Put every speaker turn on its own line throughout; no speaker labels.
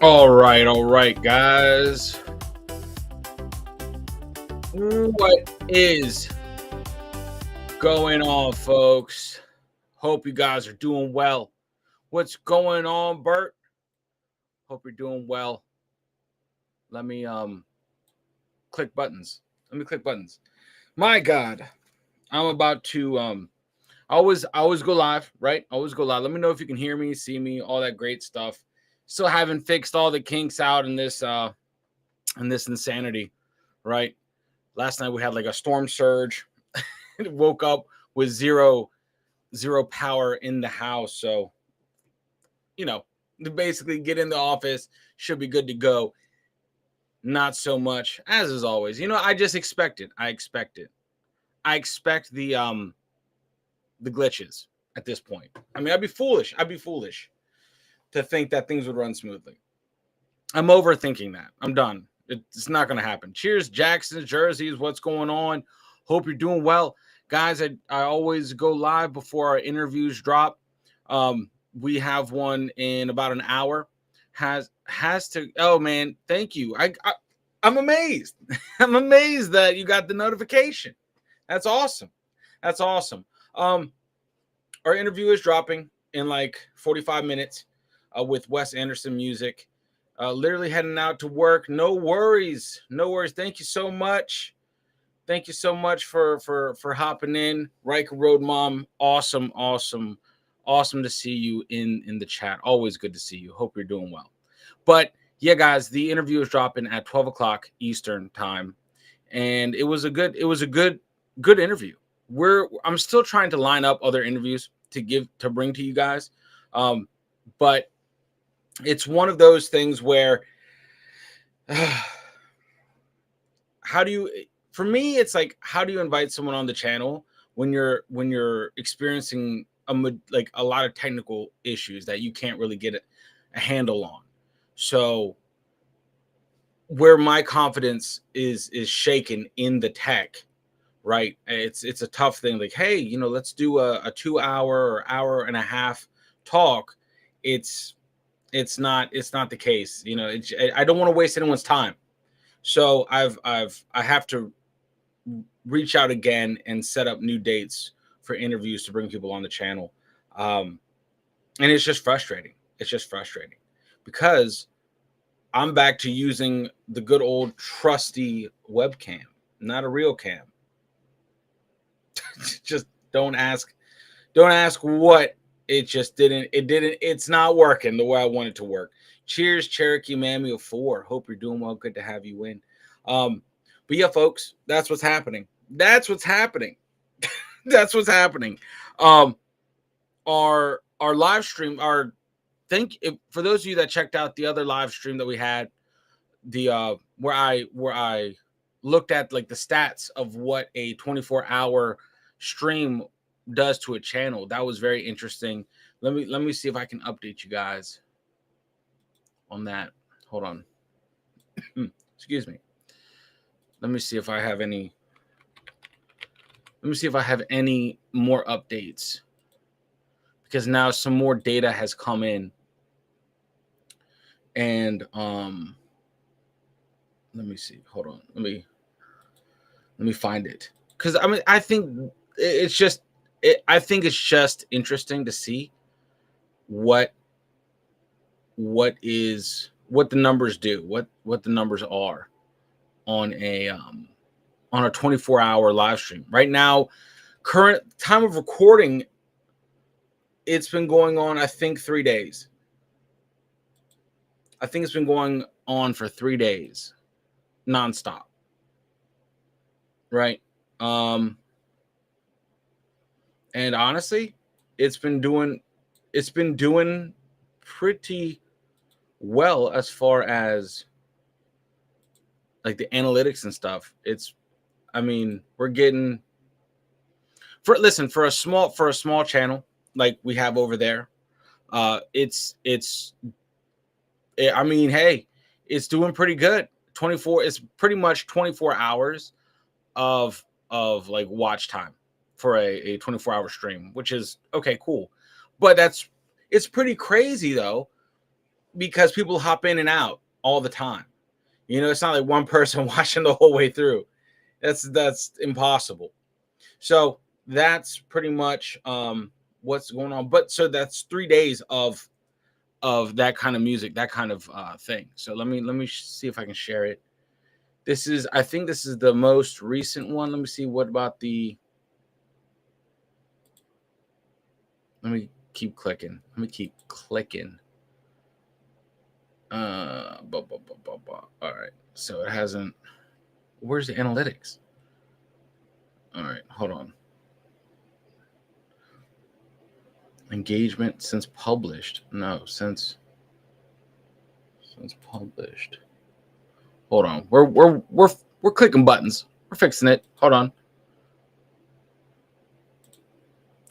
All right, guys. What is going on, folks? Hope you guys are doing well. What's going on, Bert? Hope you're doing well. Let me click buttons. Let me click buttons. My God, I'm about to I always go live, right? Always go live. Let me know if you can hear me, see me, all that great stuff. Still haven't fixed all the kinks out in this insanity, right? Last night we had like a storm surge. Woke up with zero power in the house. So, you know, basically get in the office, should be good to go. Not so much, as is always. I just expect it. I expect it. I expect the glitches at this point. I mean, I'd be foolish to think that things would run smoothly. I'm overthinking that. I'm done. It's not going to happen. Cheers, Jackson, Jerseys. What's going on? Hope you're doing well. Guys, I always go live before our interviews drop. We have one in about an hour. Has to. Oh man, thank you. I'm amazed. I'm amazed that you got the notification. That's awesome. That's awesome. Our interview is dropping in like 45 minutes with Wes Anderson music. Literally heading out to work. No worries. No worries. Thank you so much. Thank you so much for hopping in. Riker Road Mom. Awesome, awesome, awesome to see you in the chat. Always good to see you. Hope you're doing well. But yeah, guys, the interview is dropping at 12 o'clock Eastern time. And it was a good interview. I'm still trying to line up other interviews to bring to you guys. But it's one of those things where for me, it's like, how do you invite someone on the channel when you're experiencing a lot of technical issues that you can't really get a handle on? So where my confidence is shaken in the tech, right? It's a tough thing. Like, hey, let's do a 2 hour or hour and a half talk. It's not the case. I don't want to waste anyone's time. So I have to reach out again and set up new dates for interviews to bring people on the channel. And it's just frustrating. It's just frustrating because I'm back to using the good old trusty webcam, not a real cam. Just don't ask what. It's not working the way I want it to work. Cheers, Cherokee Mammy of 4. Hope you're doing well. Good to have you in. But yeah, folks, that's what's happening. That's what's happening. That's what's happening. Our live stream, for those of you that checked out the other live stream that we had, the where I looked at like the stats of what a 24-hour stream does to a channel. That was very interesting. Let me see if I can update you guys on that. Hold on. Excuse me. Let me see if I have any more updates, because now some more data has come in. And let me see. Hold on. Let me find it. Because I think it's just interesting to see what the numbers do, what the numbers are on a 24-hour live stream. Right now, current time of recording, it's been going on, I think, 3 days. I think it's been going on for 3 days, nonstop. Right. And honestly, it's been doing pretty well as far as like the analytics and stuff. We're getting for a small channel like we have over there. Hey, it's doing pretty good. It's pretty much 24 hours of like watch time for a 24-hour stream, which is okay, cool. But it's pretty crazy though because people hop in and out all the time. It's not like one person watching the whole way through. That's impossible. So that's pretty much what's going on. But so that's 3 days of that kind of music, that kind of thing. So let me see if I can share it. I think this is the most recent one. Let me see. What about let me keep clicking. All right. So it hasn't. Where's the analytics? All right, hold on. Engagement since published. No, since published. Hold on. We're clicking buttons. We're fixing it. Hold on.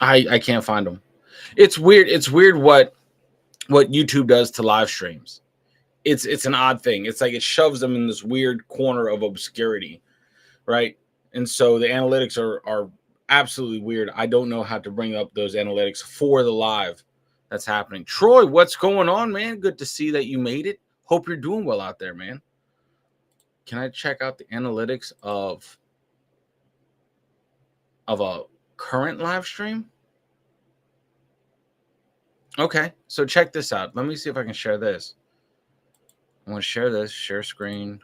I can't find them. It's weird. It's weird what YouTube does to live streams. It's an odd thing. It's like it shoves them in this weird corner of obscurity, right? And so the analytics are absolutely weird. I don't know how to bring up those analytics for the live that's happening. Troy, what's going on, man? Good to see that you made it. Hope you're doing well out there, man. Can I check out the analytics of a current live stream? Okay, so check this out. Let me see if I can share this. I want to share this. Share screen.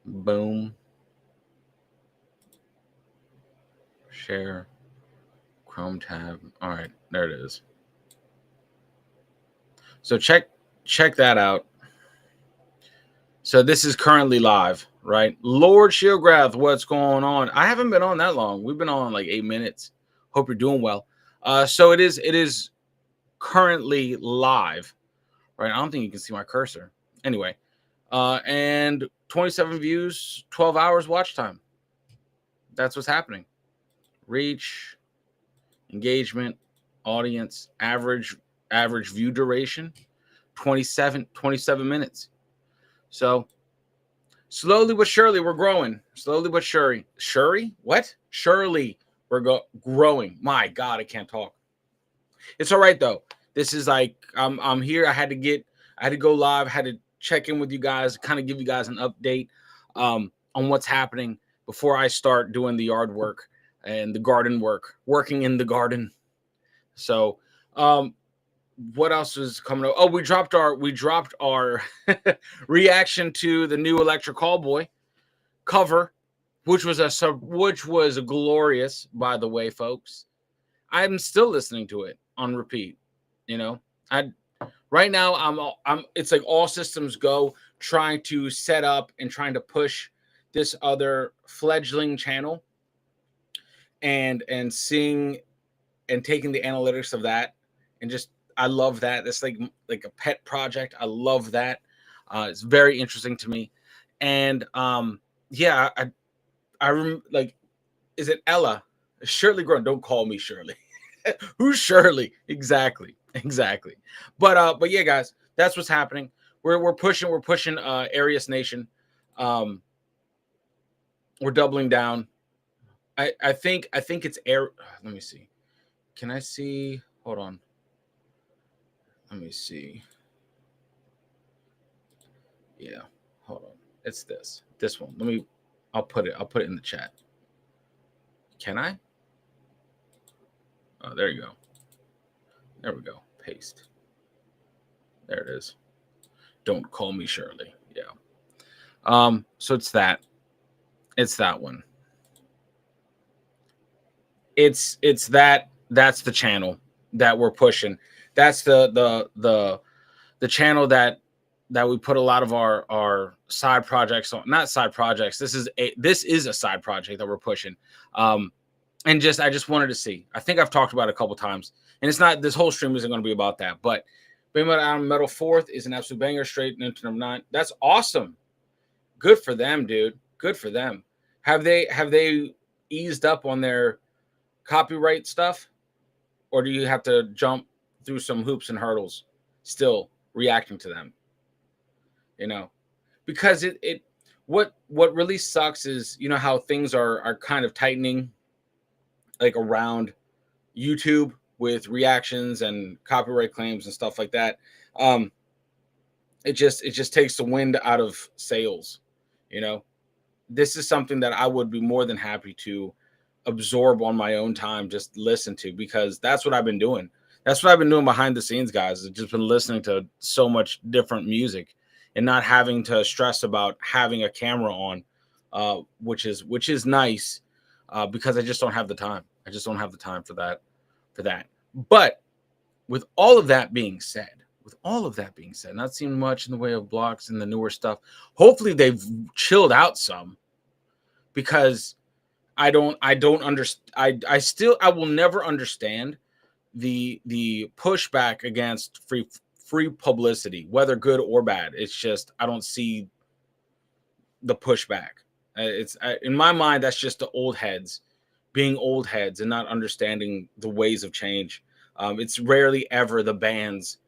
Boom. Share. Chrome tab. All right, there it is. So check that out. So this is currently live, right? Lord Shieldgrath, what's going on? I haven't been on that long. We've been on like 8 minutes. Hope you're doing well. So it is currently live, right? I don't think you can see my cursor. Anyway, and 27 views, 12 hours watch time. That's what's happening. Reach, engagement, audience, average view duration, 27 minutes. So slowly but surely we're growing. Slowly but surely. What? Surely we're growing. My God, I can't talk. It's all right though. This is like I'm here. I had to go live. Had to check in with you guys, kind of give you guys an update on what's happening before I start doing the yard work and the garden work, working in the garden. So what else is coming up? Oh, we dropped our reaction to the new Electric Callboy cover, which was glorious, by the way, folks. I'm still listening to it on repeat. Right now I'm it's like all systems go, trying to set up and trying to push this other fledgling channel and seeing and taking the analytics of that, and just I love that. It's like a pet project. I love that. It's very interesting to me. And yeah, I remember, like, is it Ella? Shirley Grown. Don't call me Shirley. Who's Shirley? Exactly. But yeah, guys, that's what's happening. We're pushing Arius Nation. We're doubling down. I think it's air. Let me see. Can I see? Hold on. Let me see. Yeah, hold on. It's this one. I'll put it in the chat. Can I? Oh, there you go. There we go. Paste. There it is. Don't call me Shirley. Yeah. So it's that. It's that one. It's that. That's the channel that we're pushing. That's the channel that we put a lot of our side projects on. Not side projects. This is a side project that we're pushing. And I just wanted to see. I think I've talked about it a couple times, and it's not, this whole stream isn't going to be about that. But Big Metal 4th is an absolute banger, straight into number 9. That's awesome. Good for them, dude. Good for them. Have they eased up on their copyright stuff, or do you have to jump through some hoops and hurdles still reacting to them? Because what really sucks is, how things are kind of tightening, like around YouTube with reactions and copyright claims and stuff like that. Um, it just takes the wind out of sails. You know, this is something that I would be more than happy to absorb on my own time, just listen to, because that's what I've been doing. That's what I've been doing behind the scenes, guys. I've just been listening to so much different music and not having to stress about having a camera on, which is nice, because I just don't have the time. I just don't have the time for that. But with all of that being said, not seeing much in the way of blocks and the newer stuff. Hopefully they've chilled out some, because I don't understand. I will never understand the pushback against free publicity, whether good or bad. It's just I don't see the pushback. It's in my mind, that's just the old heads being old heads and not understanding the ways of change. It's rarely ever the bands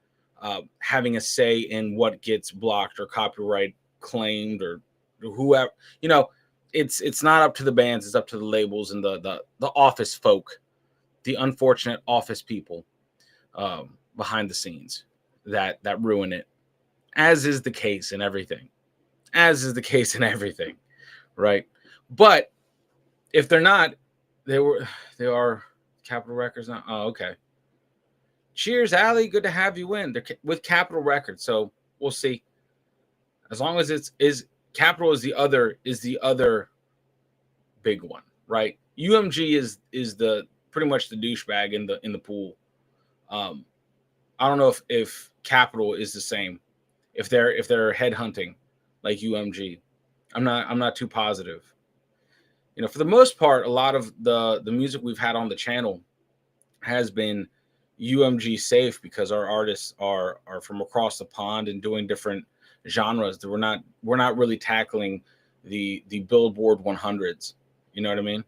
having a say in what gets blocked or copyright claimed, or whoever. You know, it's not up to the bands. It's up to the labels and the office folk, the unfortunate office people behind the scenes that ruin it. As is the case in everything. As is the case in everything, right? But if they're not, they are Capitol Records now. Oh, okay. Cheers, Ali. Good to have you in. They're with Capitol Records, so we'll see. As long as it's is Capitol is the other big one, right? UMG is the pretty much the douchebag in the pool. I don't know if Capitol is the same. If they're headhunting like UMG, I'm not too positive. You know, for the most part, a lot of the music we've had on the channel has been UMG safe, because our artists are from across the pond and doing different genres. That we're not really tackling the Billboard 100s. You know what I mean?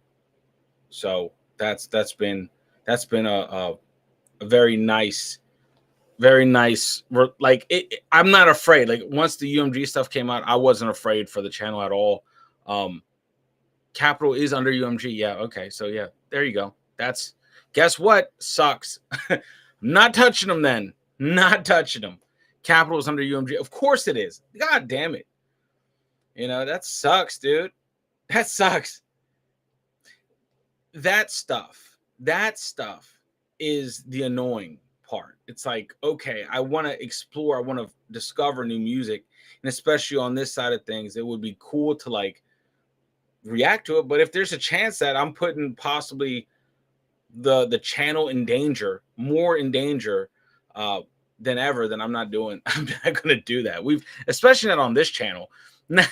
So that's been a very nice, like I'm not afraid. Like once the UMG stuff came out, I wasn't afraid for the channel at all. Capitol is under UMG. Yeah. Okay. So yeah, there you go. That's, guess what? Sucks. Not touching them then. Not touching them. Capitol is under UMG. Of course it is. God damn it. You know, that sucks, dude. That sucks. That stuff is the annoying part. It's like, okay, I want to explore, I want to discover new music. And especially on this side of things, it would be cool to like react to it. But if there's a chance that I'm putting possibly the channel in danger, more in danger than ever, then I'm not gonna do that. Especially not on this channel. Not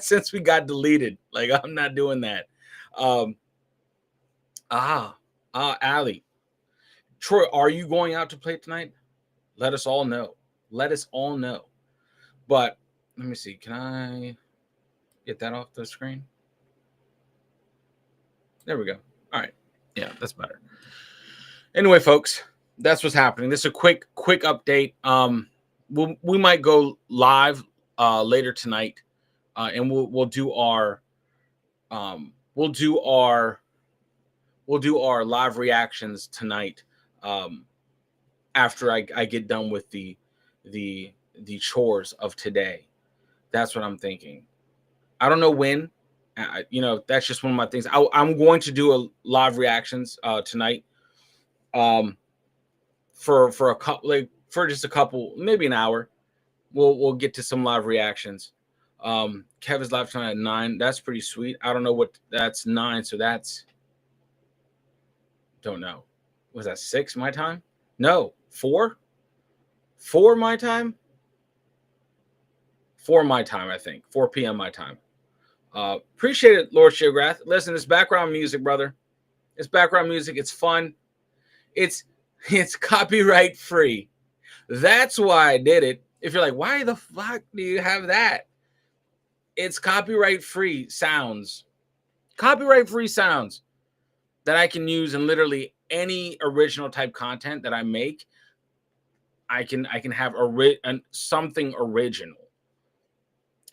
since we got deleted. Like, I'm not doing that. Ali. Troy, are you going out to play tonight? Let us all know. But let me see. Can I get that off the screen? There we go. All right. Yeah, that's better. Anyway, folks, that's what's happening. This is a quick update. We might go live later tonight, and we'll do our live reactions tonight, after I get done with the chores of today. That's what I'm thinking. I don't know when. You know, that's just one of my things. I'm going to do a live reactions tonight. For a couple, like for just a couple, maybe an hour. We'll get to some live reactions. Kevin's live tonight at 9. That's pretty sweet. I don't know what that's 9, so that's, don't know. Was that 6 my time? No, 4? 4 my time? 4 my time, I think. 4 p.m. my time. Appreciate it, Lord Shiograth. Listen, it's background music, brother. It's background music. It's fun. It's copyright free. That's why I did it. If you're like, why the fuck do you have that? It's copyright free sounds. Copyright free sounds that I can use in literally any original type content that I make. I can have something original.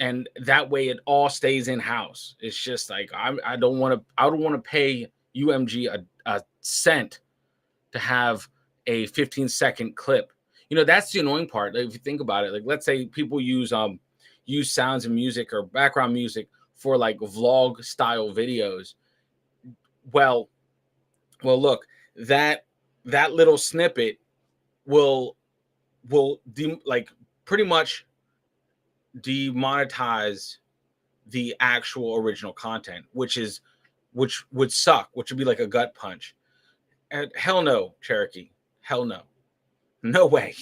And that way it all stays in house. It's just like I don't want to pay UMG a cent to have a 15-second clip. that's the annoying part. Like, if you think about it, like let's say people use sounds and music or background music for like vlog style videos. Well, look, that little snippet will like pretty much demonetize the actual original content, which would suck, which would be like a gut punch. And hell no, Cherokee. Hell no. No way.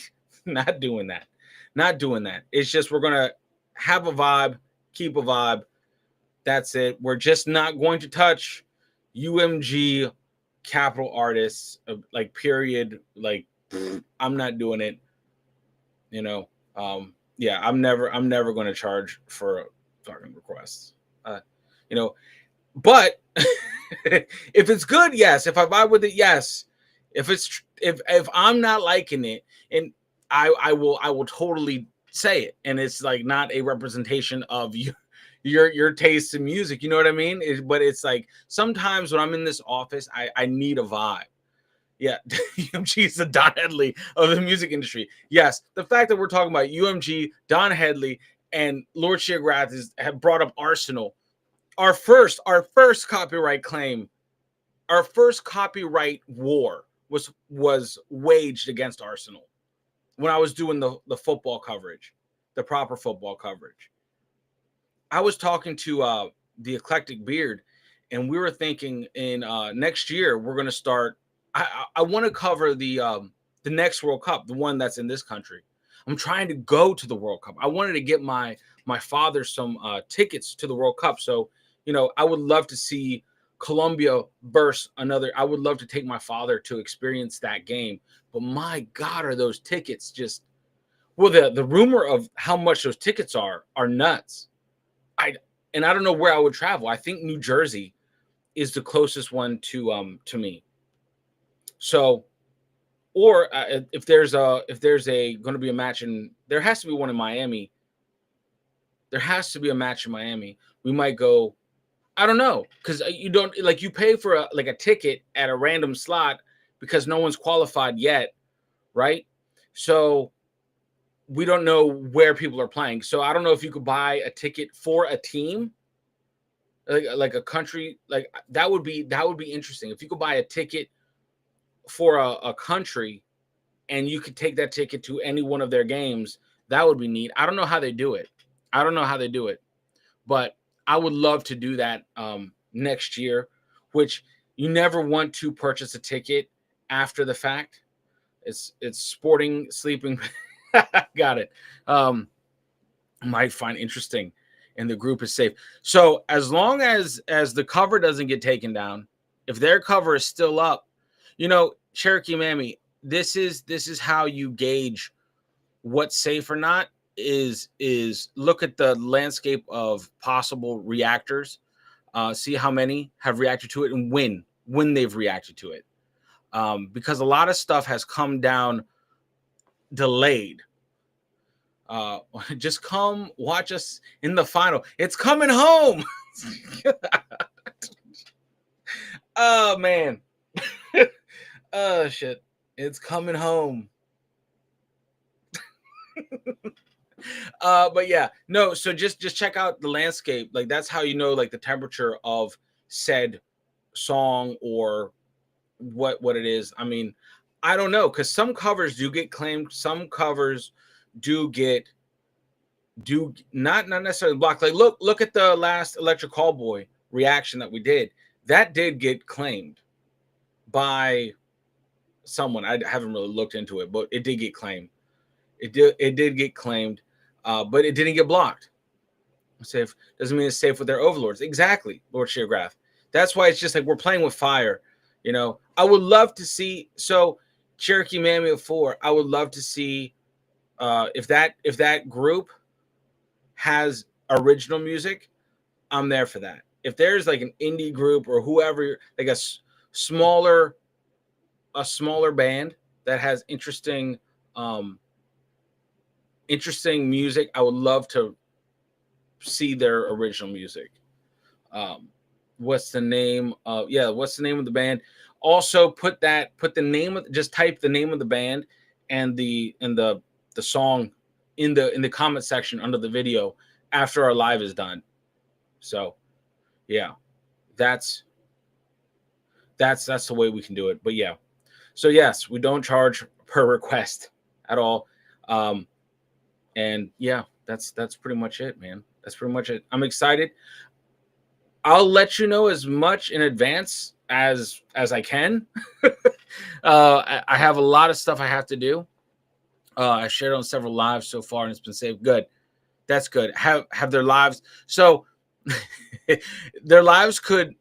Not doing that. Not doing that. It's just we're going to have a vibe, keep a vibe. That's it. We're just not going to touch UMG capital artists, like period. Like I'm not doing it. Yeah, I'm never going to charge for fucking requests. But if it's good, yes. If I vibe with it, yes. If I'm not liking it, and I will totally say it, and it's like not a representation of your taste in music. You know what I mean? But it's like sometimes when I'm in this office, I need a vibe. Yeah, UMG is the Don Headley of the music industry. Yes, the fact that we're talking about UMG, Don Headley, and Lord Sheargrass have brought up Arsenal. Our first copyright claim, our first copyright war was waged against Arsenal when I was doing the football coverage, the proper football coverage. I was talking to the Eclectic Beard, and we were thinking in next year we're going to start. I want to cover the next World Cup, the one that's in this country. I'm trying to go to the World Cup. I wanted to get my father some tickets to the World Cup. So, I would love to see Colombia versus another. I would love to take my father to experience that game. But my God, are those tickets just, well, the rumor of how much those tickets are nuts. I don't know where I would travel. I think New Jersey is the closest one to me. So, or if there's going to be a match there has to be one in Miami. There has to be a match in Miami. We might go. I don't know, because you don't like you pay for a ticket at a random slot because no one's qualified yet, right? So we don't know where people are playing. So I don't know if you could buy a ticket for a team, like a country, like that would be interesting. If you could buy a ticket for a country and you could take that ticket to any one of their games, that would be neat. I don't know how they do it. But I would love to do that next year, which you never want to purchase a ticket after the fact. It's sporting sleeping. Got it. Might find interesting, and the group is safe. So as long as the cover doesn't get taken down, if their cover is still up, Cherokee Mammy, this is how you gauge what's safe or not. Is look at the landscape of possible reactors, see how many have reacted to it, and when they've reacted to it, because a lot of stuff has come down delayed. Just come watch us in the final. It's coming home. Oh man. Oh shit. It's coming home. But yeah, no, so just check out the landscape. Like that's how you know like the temperature of said song or what it is. I mean, I don't know, because some covers do get claimed, some covers do not necessarily blocked. Like look at the last Electric Callboy reaction that we did. That did get claimed by someone. I haven't really looked into it, but it did get claimed. It did get claimed, but it didn't get blocked. Safe doesn't mean it's safe with their overlords. Exactly, Lord Sheargrass. That's why it's just like we're playing with fire. I would love to see. So Cherokee Mammy 4, I would love to see if that group has original music. I'm there for that. If there's like an indie group or whoever, like a smaller band that has interesting music, I would love to see their original music. What's the name of the band? Also just type the name of the band and the song in the comment section under the video after our live is done. So yeah, that's the way we can do it. But yeah, so yes, we don't charge per request at all. And yeah, that's pretty much it, man. That's pretty much it. I'm excited. I'll let you know as much in advance as I can. I have a lot of stuff I have to do. I shared on several lives so far, and it's been saved. Good, that's good. Have their lives. So their lives could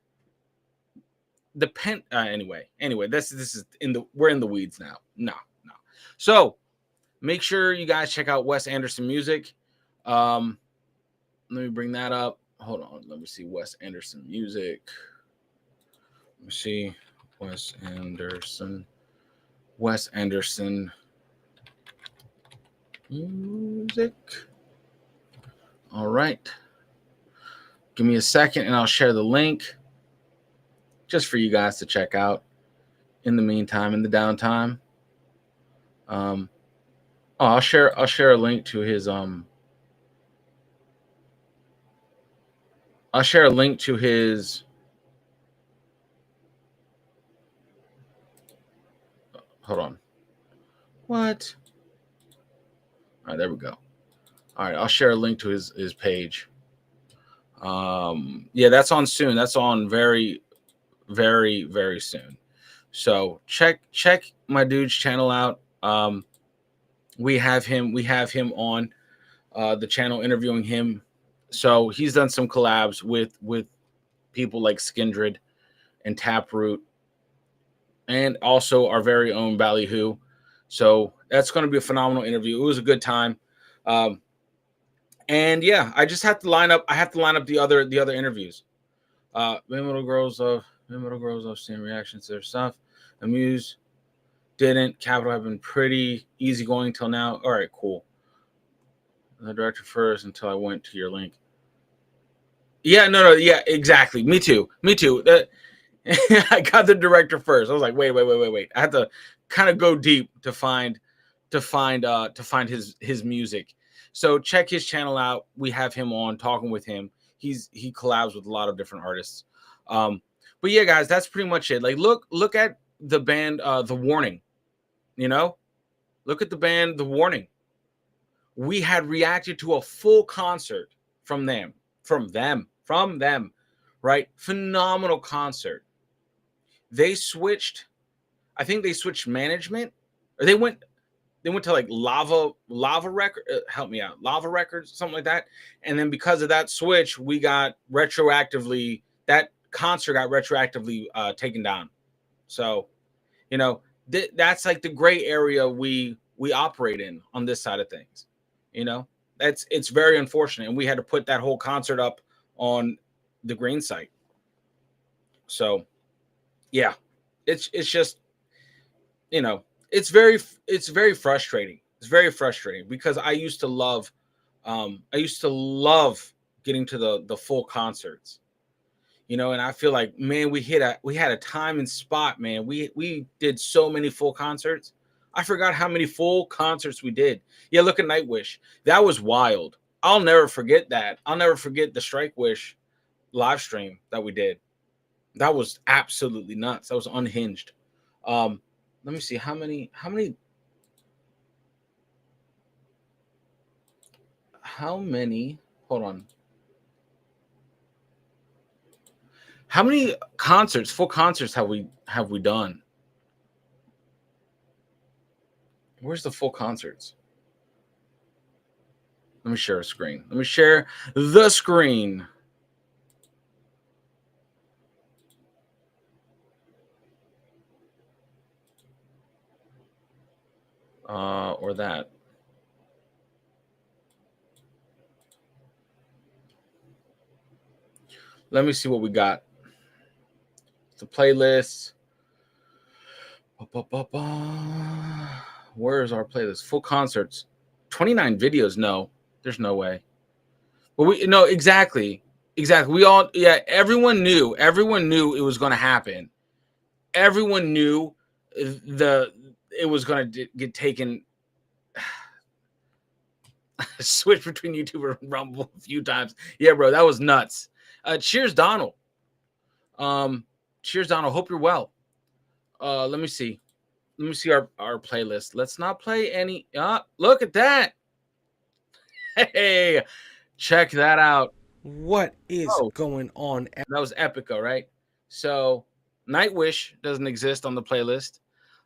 depend. Anyway, this is we're in the weeds now. No. So make sure you guys check out Wes Anderson Music. Let me bring that up. Hold on. Let me see Wes Anderson Music. Let me see Wes Anderson Music. All right. Give me a second and I'll share the link just for you guys to check out in the meantime, in the downtime. I'll share a link to his I'll share a link to his hold on. What? All right, there we go. All right, I'll share a link to his page. Yeah, that's on soon. That's on very, very, very soon. So check my dude's channel out. We have him on the channel interviewing him. So he's done some collabs with people like Skindred and Taproot, and also our very own Ballyhoo. So that's going to be a phenomenal interview. It was a good time. And yeah, I just have to line up. I have to line up the other interviews. Middle Girls of seeing reactions to their stuff. Amuse didn't. Capital have been pretty easygoing till now. All right, cool. The director first until I went to your link. Yeah, no, yeah, exactly. Me too. I got the director first. I was like, wait. I had to kind of go deep to find his music. So check his channel out. We have him on, talking with him. He collabs with a lot of different artists. But yeah, guys, that's pretty much it. Like, look at the band, The Warning. You know, look at the band, The Warning. We had reacted to a full concert from them, right? Phenomenal concert. They switched. I think they switched management, or they went to like Lava Record. Help me out, Lava Records, something like that. And then because of that switch, we got retroactively, that concert got retroactively taken down. So, you know, that's like the gray area we operate in on this side of things. You know, it's very unfortunate, and we had to put that whole concert up on the Green site. So, yeah, it's just, you know, it's very frustrating. It's very frustrating because I used to love getting to the full concerts, you know, and I feel like, man, we had a time and spot, man. We did so many full concerts. I forgot how many full concerts we did. Yeah, look at Nightwish. That was wild. I'll never forget that. I'll never forget the Strike Wish live stream that we did. That was absolutely nuts. That was unhinged. Let me see how many. Hold on. How many concerts, full concerts, have we done? Where's the full concerts? Let me share a screen. Let me share the screen. Or that. Let me see what we got. The playlist. Where is our playlist? Full concerts. 29 videos. No, there's no way. But exactly. We all, yeah, everyone knew it was going to happen. Everyone knew it was going to get taken. Switch between YouTube and Rumble a few times. Yeah, bro, that was nuts. Cheers, Donald. Cheers, Donald. Hope you're well. Let me see. Let me see our playlist. Let's not play any. Look at that. Hey, check that out.
What is going on?
That was Epica, right? So Nightwish doesn't exist on the playlist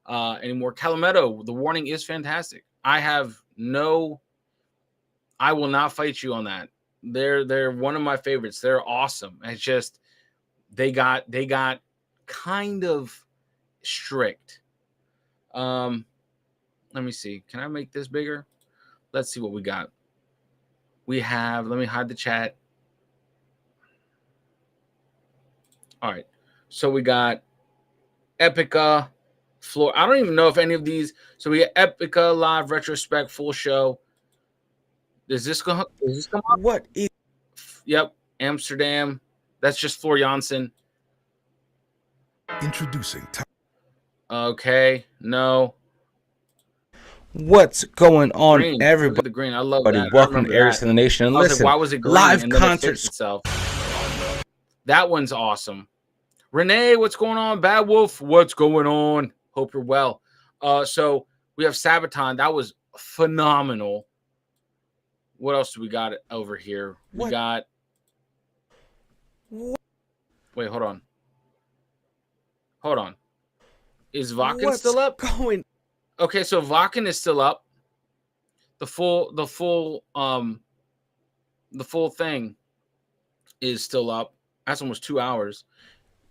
anymore. Calametto, The Warning is fantastic. I will not fight you on that. They're one of my favorites. They're awesome. It's just they got kind of strict. Let me see. Can I make this bigger? Let's see what we got. We have, let me hide the chat. All right. So we got Epica, Floor. I don't even know if any of these. So we got Epica Live Retrospect Full Show. Does this come up?
What is?
Yep. Amsterdam. That's just Floor Jansen.
Introducing.
Okay. No.
What's going on,
Green.
everybody?
Look at the green. I love that.
Welcome to Aries to the Nation. And listen,
like, why was it green?
live
and then
concerts.
It itself. That one's awesome. Renee, what's going on? Bad Wolf, what's going on? Hope you're well. So we have Sabaton. That was phenomenal. What else do we got over here? We got. Wait, hold on. Hold on. Is Vakken still up? Okay, so Vakken is still up. The full thing is still up. That's almost 2 hours.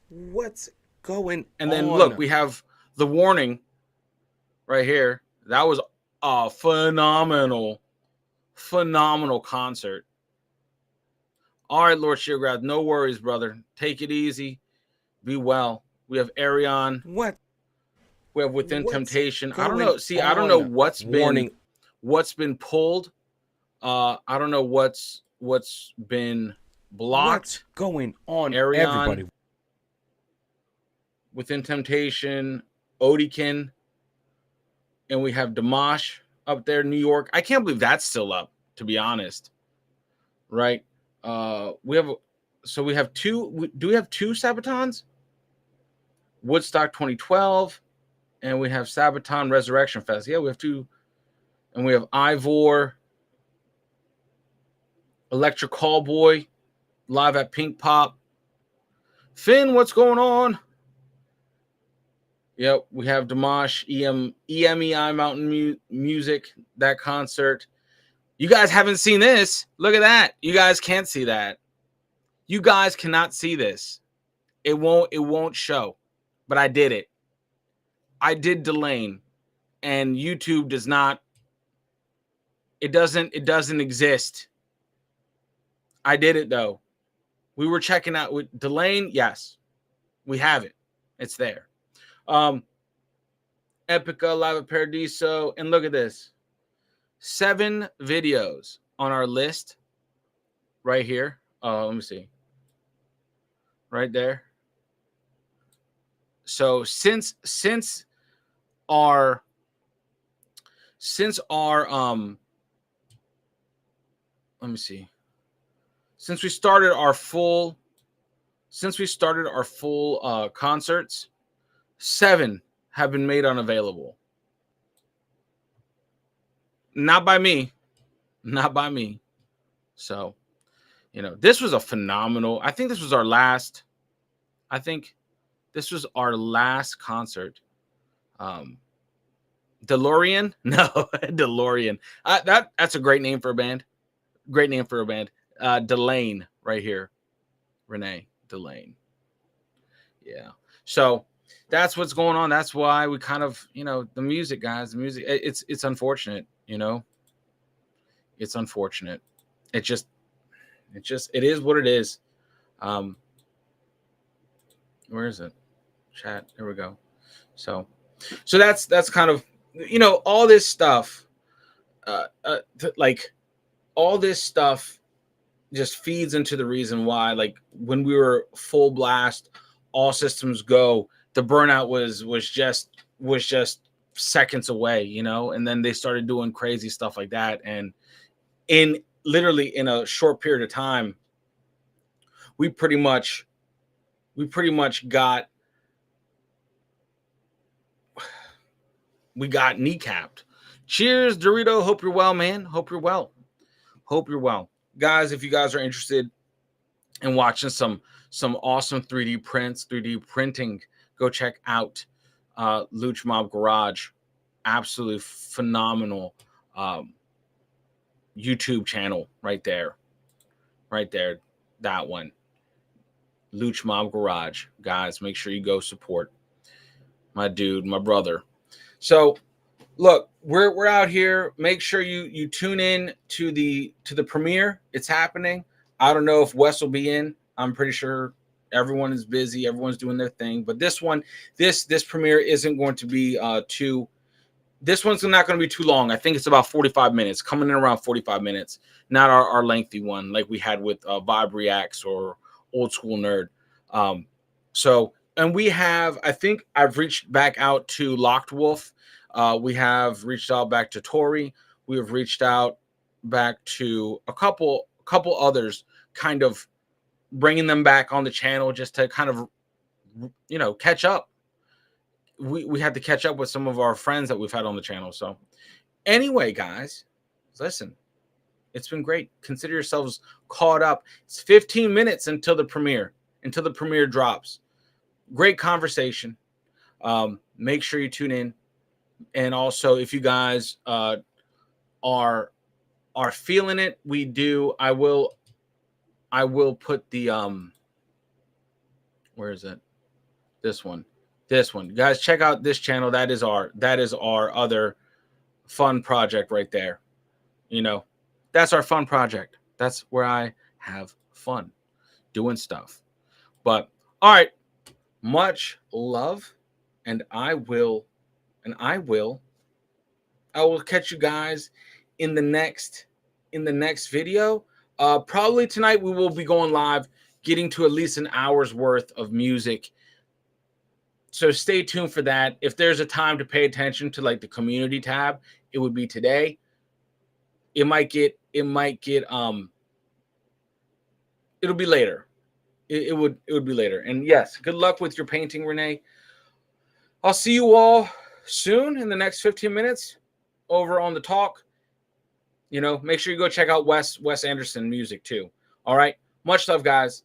What's going on?
And then look, we have The Warning right here. That was a phenomenal concert. All right, Lord Sheargrass, no worries, brother. Take it easy. Be well. We have Arion.
What?
We have Within Temptation. I don't know. See, I don't know what's been pulled. I don't know what's been blocked.
What's going on,
Arion,
everybody?
Within Temptation, Odikin, and we have Dimash up there, New York. I can't believe that's still up, to be honest. Right? We have two. Do we have two Sabatons? Woodstock 2012. And we have Sabaton Resurrection Fest. Yeah, we have two. And we have Ivor, Electric Callboy, live at Pink Pop. Finn, what's going on? Yep, we have Dimash, EMEI Mountain Music, that concert. You guys haven't seen this. Look at that. You guys can't see that. You guys cannot see this. It won't show. But I did it. I did Delane, and YouTube does not. It doesn't exist. I did it though. We were checking out with Delane. Yes, we have it. It's there. Epica Live at Paradiso, and look at this. 7 videos on our list right here. Let me see. Right there. So since our let me see. Since we started our full concerts, 7 have been made unavailable. Not by me. So, this was a phenomenal. I think this was our last concert. DeLorean? No, DeLorean. That's a great name for a band. Delane right here. Renee Delane. Yeah. So that's what's going on. That's why we kind of, the music, guys, it's unfortunate, It's unfortunate. It is what it is. Where is it? Chat. There we go. So that's kind of, all this stuff, all this stuff just feeds into the reason why, like, when we were full blast, all systems go, the burnout was just seconds away, and then they started doing crazy stuff like that. And in literally in a short period of time, we pretty much got kneecapped. Cheers, Dorito. Hope you're well, man. Hope you're well. Guys, if you guys are interested in watching some awesome 3D prints, 3D printing, go check out Luch Mob Garage. Absolutely phenomenal YouTube channel right there. That one. Luch Mob Garage. Guys, make sure you go support my dude, my brother. So look, we're out here. Make sure you tune in to the premiere. It's happening. I don't know if Wes will be in. I'm pretty sure everyone is busy. Everyone's doing their thing. But this one, this premiere isn't going to be this one's not going to be too long. I think it's about 45 minutes, coming in around 45 minutes. Not our lengthy one like we had with Vibe Reacts or Old School Nerd. And we have, I think I've reached back out to Locked Wolf. We have reached out back to Tori. We have reached out back to a couple others, kind of bringing them back on the channel just to kind of, catch up. We had to catch up with some of our friends that we've had on the channel. So anyway, guys, listen, it's been great. Consider yourselves caught up. It's 15 minutes until the premiere drops. Great conversation. Make sure you tune in. And also, if you guys are feeling it, I will put the where is it? This one. Guys, check out this channel. That is our other fun project right there. That's our fun project. That's where I have fun doing stuff. But all right, much love, and I will catch you guys in the next video. Probably tonight we will be going live, getting to at least an hour's worth of music. So stay tuned for that. If there's a time to pay attention to like the community tab, it would be today. It might get it'll be later. It would be later. And yes, good luck with your painting, Renee. I'll see you all soon in the next 15 minutes over on the talk. Make sure you go check out Wes Anderson music too. All right. Much love, guys.